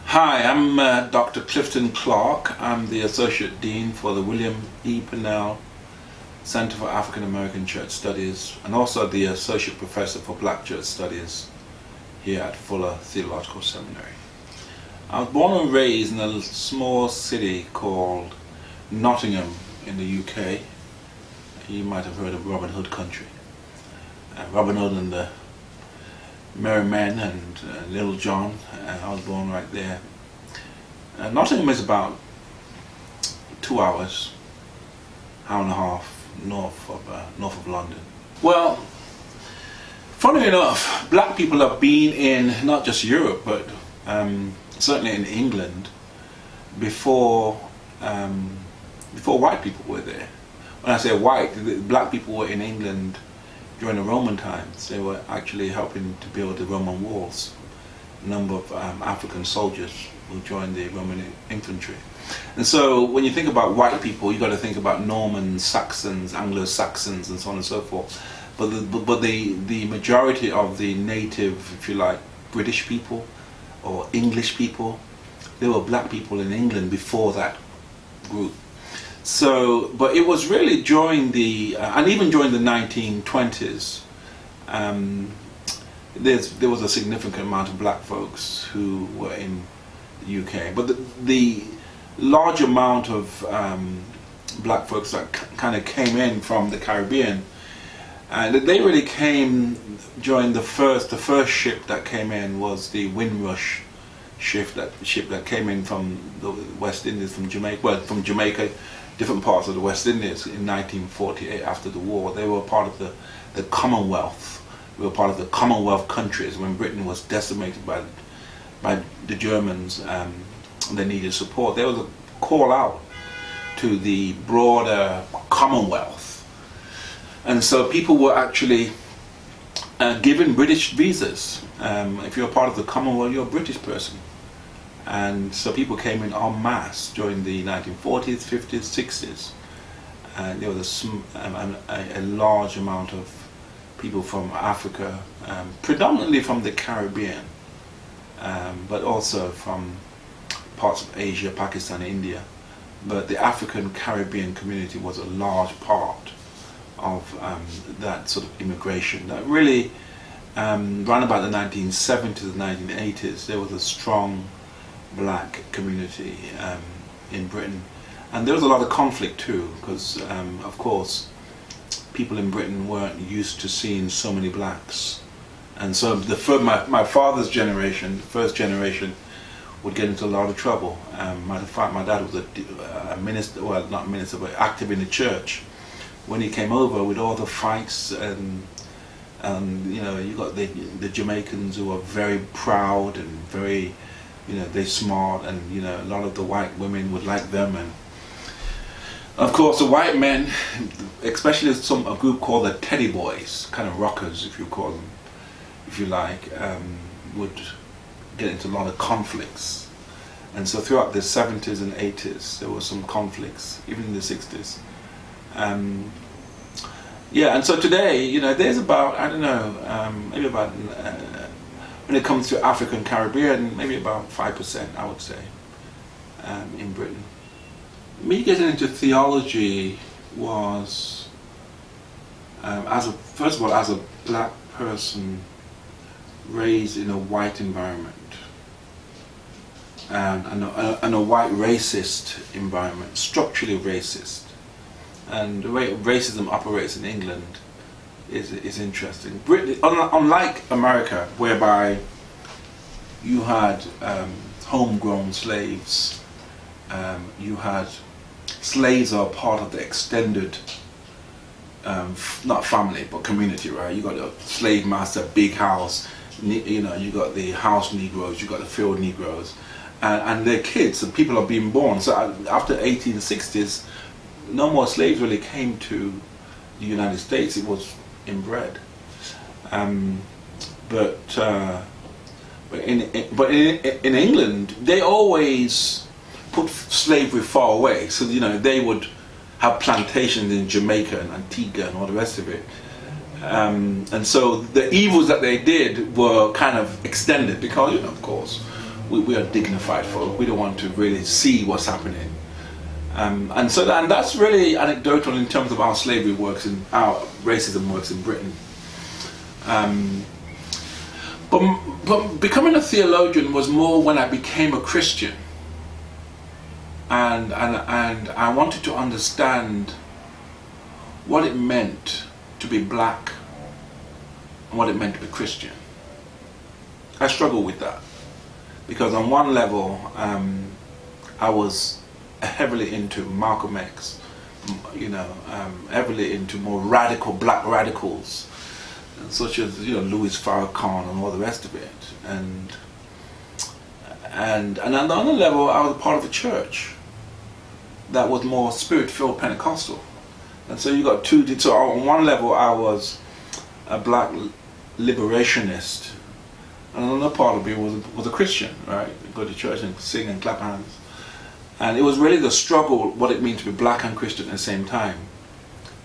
Hi, I'm Dr. Clifton Clarke. I'm the Associate Dean for the William E. Pennell Center for African American Church Studies and also the Associate Professor for Black Church Studies here at Fuller Seminary. I was born and raised in a small city called Nottingham in the UK. You might have heard of Robin Hood country. Robin Hood and the Merry Men and Little John. I was born right there. Nottingham is about 2 hours, hour and a half north of London. Well, funny enough, black people have been in not just Europe but certainly in England before white people were there. When I say white, black people were in England during the Roman times. They were actually helping to build the Roman walls. A number of African soldiers who joined the Roman infantry. And so when you think about white people, you've got to think about Normans, Saxons, Anglo-Saxons and so on and so forth. But the majority of the native, if you like, British people or English people, they were black people in England before that group. So, but it was really during the, and even during the 1920s, there was a significant amount of black folks who were in the UK. But the large amount of black folks that kind of came in from the Caribbean, and they really came during the first ship that came in was the Windrush ship that came in from the West Indies, from Jamaica, different parts of the West Indies in 1948 after the war. They were part of the Commonwealth. They were part of the Commonwealth countries when Britain was decimated by the Germans. They needed support. There was a call out to the broader Commonwealth. And so people were actually given British visas. If you're part of the Commonwealth, you're a British person. And so people came in en masse during the 1940s, 50s, 60s. And there was a large amount of people from Africa, predominantly from the Caribbean, but also from parts of Asia, Pakistan, India. But the African Caribbean community was a large part of that sort of immigration. That really, around about the 1970s and 1980s, there was a strong black community in Britain, and there was a lot of conflict too, because of course people in Britain weren't used to seeing so many blacks, and so my father's generation, the first generation, would get into a lot of trouble. Matter of fact, my dad was a minister, well, not minister, but active in the church. When he came over, with all the fights and you know, you got the Jamaicans who were very proud and very, you know, they're smart, and you know, a lot of the white women would like them, and of course the white men, especially a group called the Teddy Boys, kind of rockers if you call them, if you like, would get into a lot of conflicts. And so throughout the 70s and 80s there were some conflicts, even in the 60s. Yeah, and so today, you know, there's about, I don't know, maybe about when it comes to African Caribbean, maybe about 5%, I would say, in Britain. Me getting into theology was, first of all, as a black person raised in a white environment, and a white racist environment, structurally racist. And the way racism operates in England is interesting. Britain, unlike America, whereby you had homegrown slaves, you had slaves are part of the extended, not family but community, right? You got a slave master, big house, you know, you got the house Negroes, you got the field Negroes, and their kids, and people are being born. So after 1860s, no more slaves really came to the United States. It was inbred, but in England they always put slavery far away. So you know, they would have plantations in Jamaica and Antigua and all the rest of it, and so the evils that they did were kind of extended because, you know, of course, we are dignified folk. We don't want to really see what's happening. And that's really anecdotal in terms of how slavery works and how racism works in Britain. But becoming a theologian was more when I became a Christian, and I wanted to understand what it meant to be black and what it meant to be Christian. I struggled with that because on one level I was heavily into Malcolm X, heavily into more radical black radicals, such as Louis Farrakhan and all the rest of it, and on the other level I was a part of a church that was more spirit-filled Pentecostal, and so you got two. So on one level I was a black liberationist, and another part of me was a Christian, right? Go to church and sing and clap hands. And it was really the struggle, what it means to be black and Christian at the same time,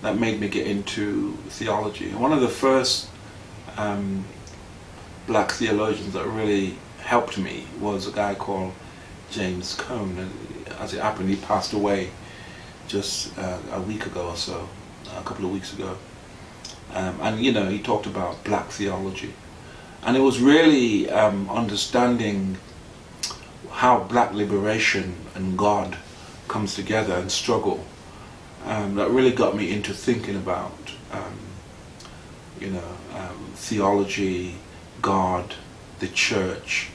that made me get into theology. And one of the first black theologians that really helped me was a guy called James Cone. And as it happened, he passed away just a week ago or so, a couple of weeks ago. And he talked about black theology. And it was really understanding how black liberation and God comes together and struggle that really got me into thinking about theology, God, the church,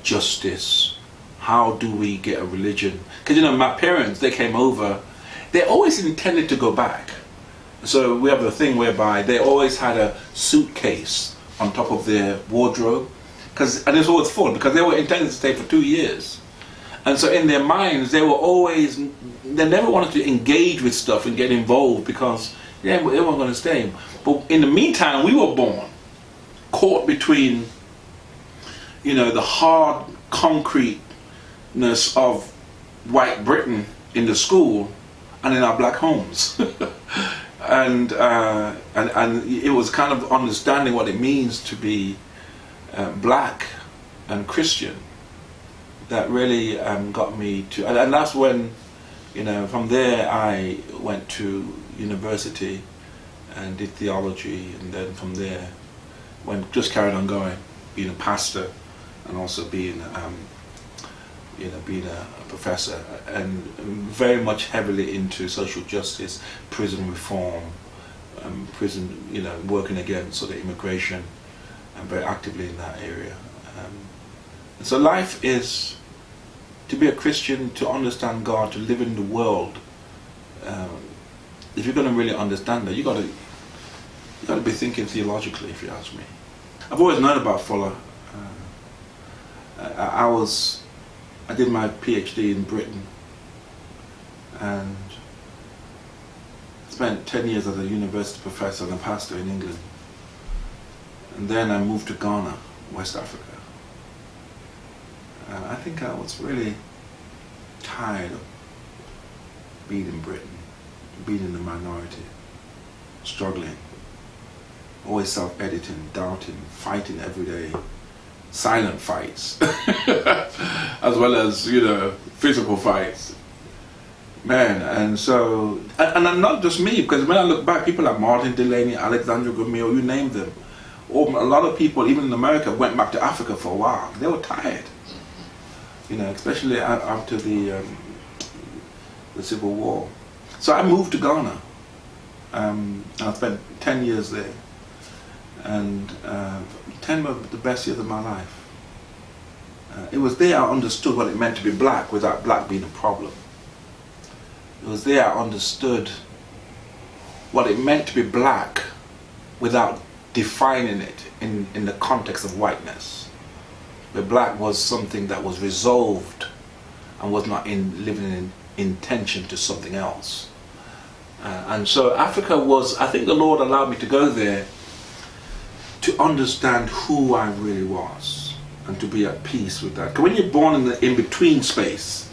justice. How do we get a religion? Because my parents, they came over, they always intended to go back. So we have a thing whereby they always had a suitcase on top of their wardrobe, and it's always full because they were intending to stay for 2 years. And so in their minds, they never wanted to engage with stuff and get involved because they weren't going to stay. But in the meantime, we were born caught between, the hard concreteness of white Britain in the school and in our black homes. And it was kind of understanding what it means to be black and Christian that really got me to, and that's when, from there I went to university and did theology, and then from there just carried on going, being a pastor and also being a professor, and very much heavily into social justice, prison reform, working against sort of immigration, and very actively in that area. And so life is to be a Christian, to understand God, to live in the world. If you're going to really understand that, you got to be thinking theologically, if you ask me. I've always known about Fuller. I did my PhD in Britain and spent 10 years as a university professor and a pastor in England. And then I moved to Ghana, West Africa. And I think I was really tired of being in Britain, being in the minority, struggling, always self-editing, doubting, fighting every day. Silent fights, as well as physical fights, man. And so, and not just me, because when I look back, people like Martin Delaney, Alexandra Gomeo, you name them, a lot of people, even in America, went back to Africa for a while. They were tired, especially after the Civil War. So I moved to Ghana. I spent 10 years there. And 10 of the best years of my life. It was there I understood what it meant to be black without black being a problem. It was there I understood what it meant to be black without defining it in the context of whiteness. Where black was something that was resolved and was not living in intention to something else. And so Africa was, I think the Lord allowed me to go there to understand who I really was and to be at peace with that. Because when you're born in the in-between space,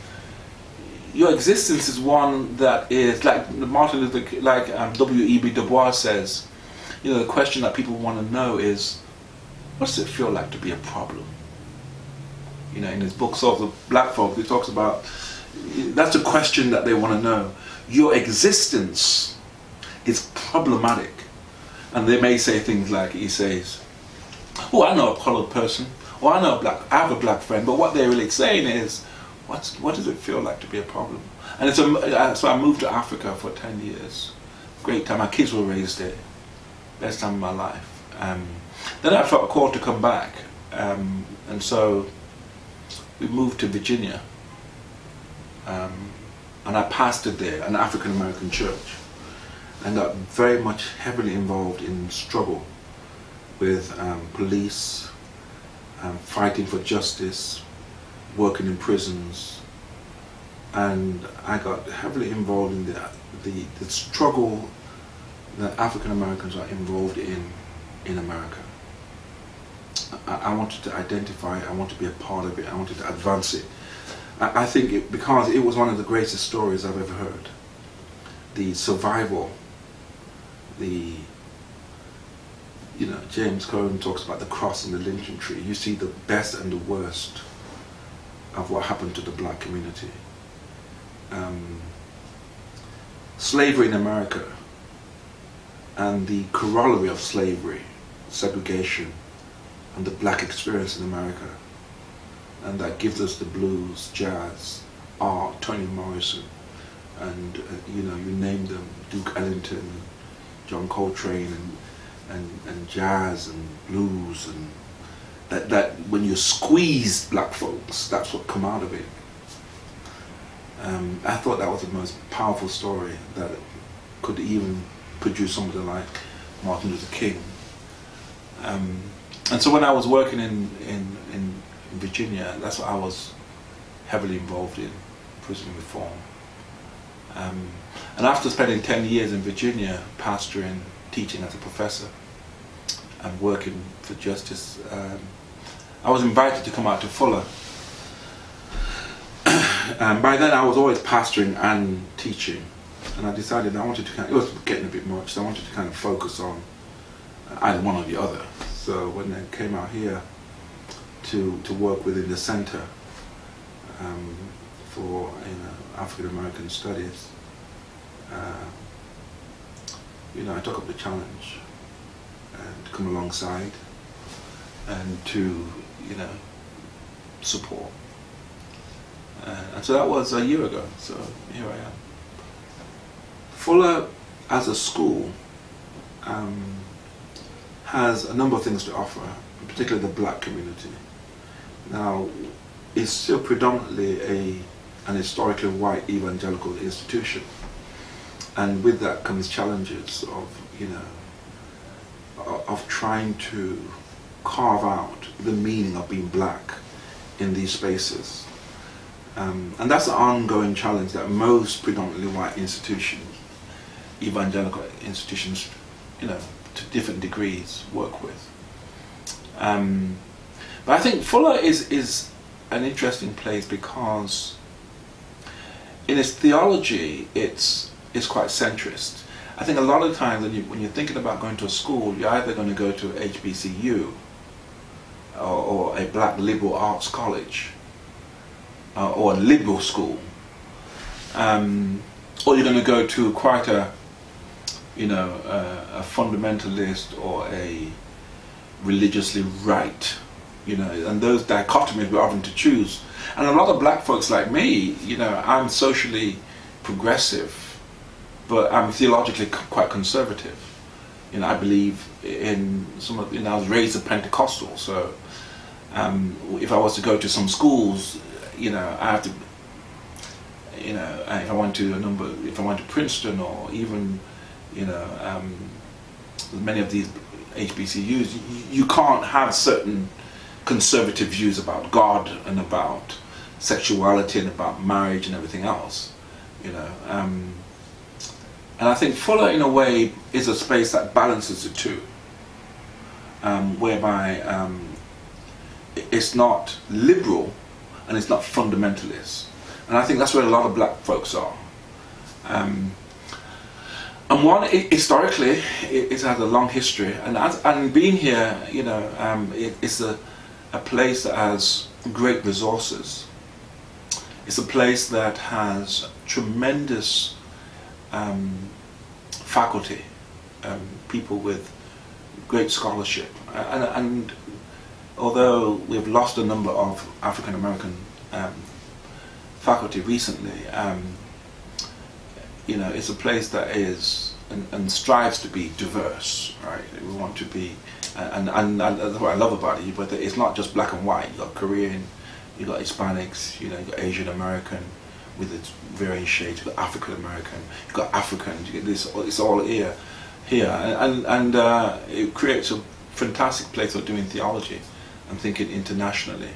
your existence is one that is like W.E.B. Du Bois says, the question that people want to know is, what's it feel like to be a problem? You know, in his book Souls of Black Folk, he talks about, that's a question that they want to know. Your existence is problematic. And they may say things like, he says, oh, I know a colored person, or I have a black friend, but what they're really saying is, what does it feel like to be a problem? And so I moved to Africa for 10 years. Great time. My kids were raised there. Best time of my life. Then I felt called to come back, and so we moved to Virginia, and I pastored there, an African American church, and got very much heavily involved in struggle with police, fighting for justice, working in prisons, and I got heavily involved in the struggle that African Americans are involved in America. I wanted to identify it, I wanted to be a part of it, I wanted to advance it. I think because it was one of the greatest stories I've ever heard. The survival, James Cone talks about the cross and the lynching tree. You see the best and the worst of what happened to the black community. Slavery in America and the corollary of slavery, segregation, and the black experience in America, and that gives us the blues, jazz, art, Toni Morrison, and you name them, Duke Ellington, John Coltrane, and jazz and blues, and that when you squeeze black folks, that's what come out of it. I thought that was the most powerful story that could even produce somebody like Martin Luther King. And so when I was working in Virginia, that's what I was heavily involved in, prison reform. And after spending 10 years in Virginia, pastoring, teaching as a professor, and working for justice, I was invited to come out to Fuller. And by then I was always pastoring and teaching, and I decided I wanted to it was getting a bit much, so I wanted to kind of focus on either one or the other. So when I came out here to work within the Center for African American Studies, I took up the challenge and to come alongside and to support. And so that was a year ago, so here I am. Fuller as a school has a number of things to offer, particularly the black community. Now, it's still predominantly an historically white evangelical institution, and with that comes challenges of trying to carve out the meaning of being black in these spaces. And that's an ongoing challenge that most predominantly white institutions, evangelical institutions, to different degrees work with. But I think Fuller is an interesting place because in its theology it's quite centrist. I think a lot of times when you're thinking about going to a school, you're either going to go to HBCU or a black liberal arts college, or a liberal school, or you're going to go to quite a fundamentalist or a religiously right, and those dichotomies we're often to choose. And a lot of black folks like me, I'm socially progressive, but I'm theologically quite conservative. I believe in I was raised a Pentecostal, so if I was to go to some schools, I have to, if I went to Princeton or even, many of these HBCUs, you can't have certain conservative views about God and about sexuality and about marriage and everything else, And I think Fuller, in a way, is a space that balances the two, whereby it's not liberal and it's not fundamentalist. And I think that's where a lot of black folks are. And historically, it has a long history, and being here, it's a place that has great resources. It's a place that has tremendous faculty, people with great scholarship, and although we've lost a number of African American faculty recently, it's a place that is and strives to be diverse, right? We want to be, and that's what I love about it. But it's not just black and white. You got Korean, you got Hispanics, you got Asian American with its varying shades. You got African American, you got Africans. You get this. It's all here, and it creates a fantastic place for doing theology. I'm thinking internationally,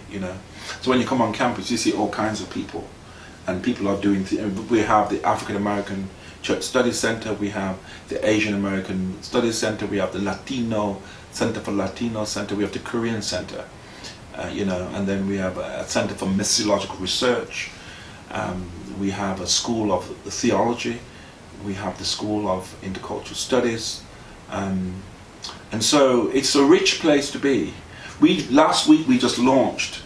So when you come on campus, you see all kinds of people, and people are doing. We have the African American Church Studies Center, we have the Asian American Studies Center, we have the Latino Center for Latino Center, we have the Korean Center, and then we have a Center for Missiological Research. We have a School of Theology, we have the School of Intercultural Studies, and so it's a rich place to be. Last week we just launched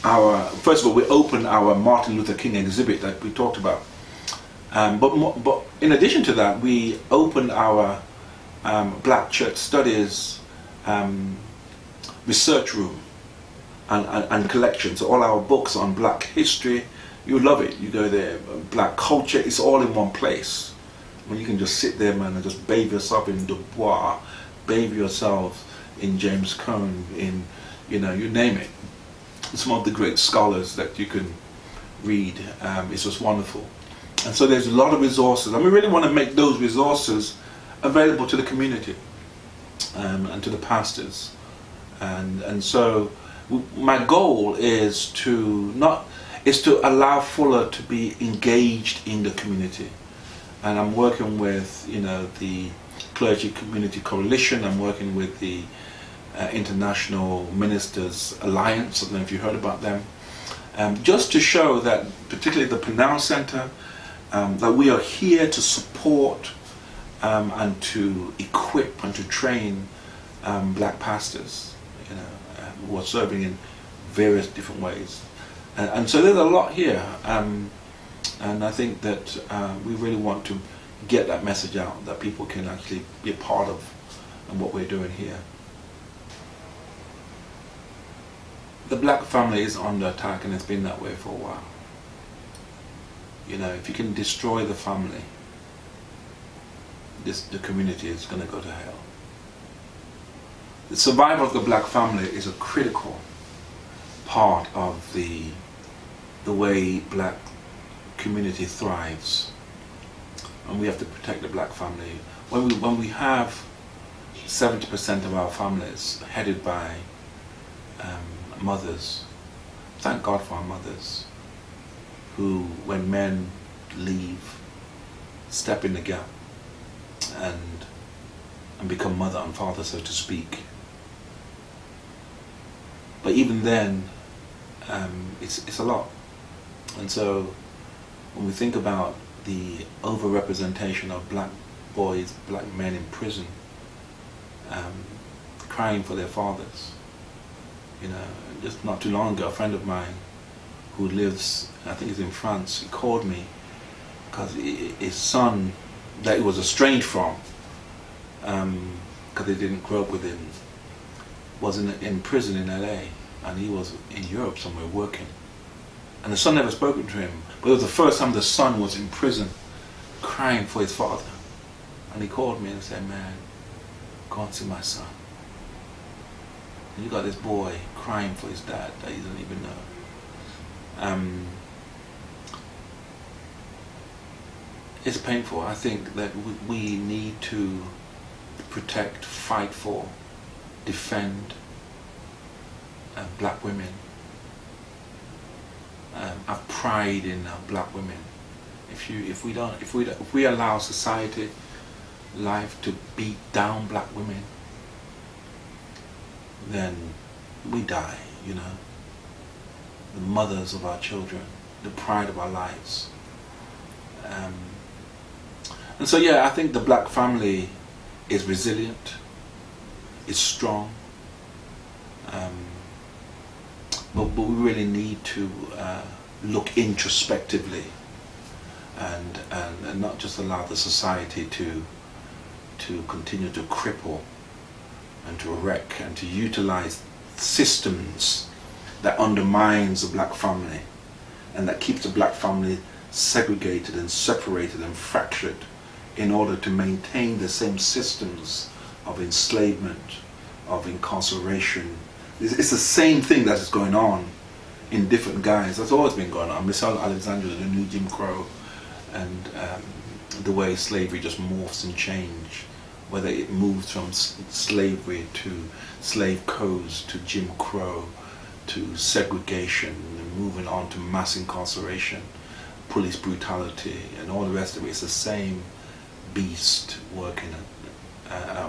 first of all we opened our Martin Luther King exhibit that we talked about. But in addition to that, we opened our Black Church Studies research room and collection. So all our books on Black history, you love it. You go there, Black culture, it's all in one place. When you can just sit there, man, and just bathe yourself in Du Bois, bathe yourself in James Cone, in, you name it. Some of the great scholars that you can read. It's just wonderful. And so there's a lot of resources, and we really want to make those resources available to the community and to the pastors. And so my goal is to allow Fuller to be engaged in the community. And I'm working with the Clergy Community Coalition. I'm working with the International Ministers Alliance. I don't know if you heard about them. Just to show that, particularly the Pinal Center, that we are here to support and to equip and to train black pastors, who are serving in various different ways. And so there's a lot here, and I think that we really want to get that message out, that people can actually be a part of what we're doing here. The black family is under attack, and it's been that way for a while. If you can destroy the family, the community is going to go to hell. The survival of the black family is a critical part of the way black community thrives, and we have to protect the black family. When we have 70% of our families headed by mothers, thank God for our mothers, who, when men leave, step in the gap and become mother and father, so to speak. But even then, it's a lot. And so when we think about the overrepresentation of black boys, black men in prison, crying for their fathers. Just not too long ago, a friend of mine who lives, I think he's in France, he called me because his son, that he was estranged from, because they didn't grow up with him, was in prison in LA, and he was in Europe somewhere working. And the son never spoken to him, but it was the first time the son was in prison crying for his father. And he called me and said, "Man, go and see my son. And you got this boy crying for his dad that he doesn't even know." It's painful. I think that we need to protect, fight for, defend black women. Have pride in black women. If we allow society, life to beat down black women, then we die. The mothers of our children, the pride of our lives. And so I think the black family is resilient, is strong, but we really need to look introspectively and not just allow the society to continue to cripple and to wreck and to utilize systems that undermines the black family and that keeps the black family segregated and separated and fractured in order to maintain the same systems of enslavement, of incarceration. It's the same thing that is going on in different guise. That's always been going on. Miss Alexandria, the new Jim Crow, and the way slavery just morphs and changes, whether it moves from slavery to slave codes to Jim Crow to segregation and moving on to mass incarceration, police brutality and all the rest of it. It's the same beast working.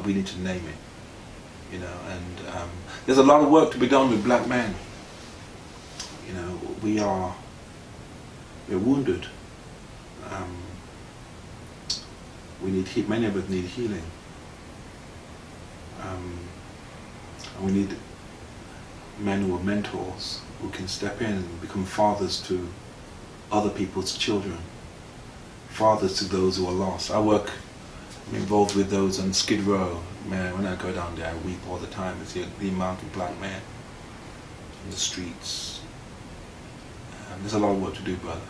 We need to name it, you know, and there's a lot of work to be done with black men. You know, we're wounded. We need many of us need healing. And we need men who are mentors, who can step in and become fathers to other people's children, fathers to those who are lost. I'm involved with those on Skid Row. Man, when I go down there, I weep all the time to see the amount of black men in the streets. There's a lot of work to do, brother.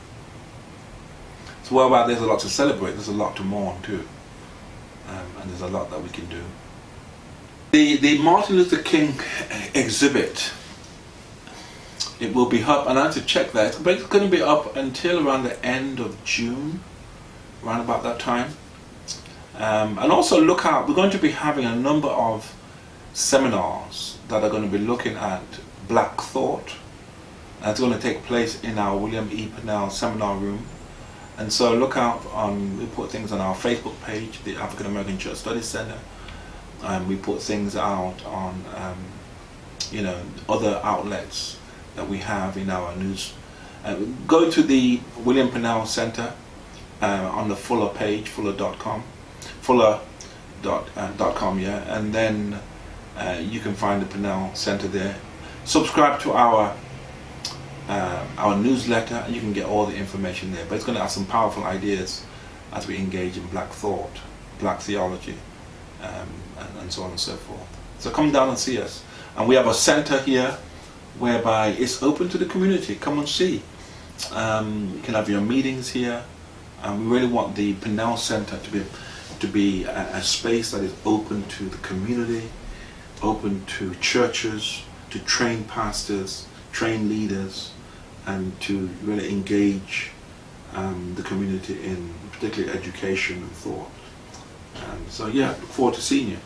So while there's a lot to celebrate, there's a lot to mourn too. And there's a lot that we can do. The Martin Luther King exhibit, it will be up, and I have to check that, but it's going to be up until around the end of June, around about that time. And also look out, we're going to be having a number of seminars that are going to be looking at black thought. It's going to take place in our William E. Pennell seminar room. And so look out we put things on our Facebook page, the African American Church Studies Center. We put things out on, you know, other outlets that we have in our news. Go to the William Pennell Center on the Fuller page, fuller.com, fuller.com, yeah, and then you can find the Pennell Center there. Subscribe to our newsletter, and you can get all the information there. But it's going to have some powerful ideas as we engage in black thought, black theology, and so on and so forth. So come down and see us. And we have a center here whereby it's open to the community. Come and see. You can have your meetings here. And we really want the Pennell Center to be a space that is open to the community, open to churches, to train pastors, train leaders, and to really engage the community in particularly education and thought. So yeah, look forward to seeing you.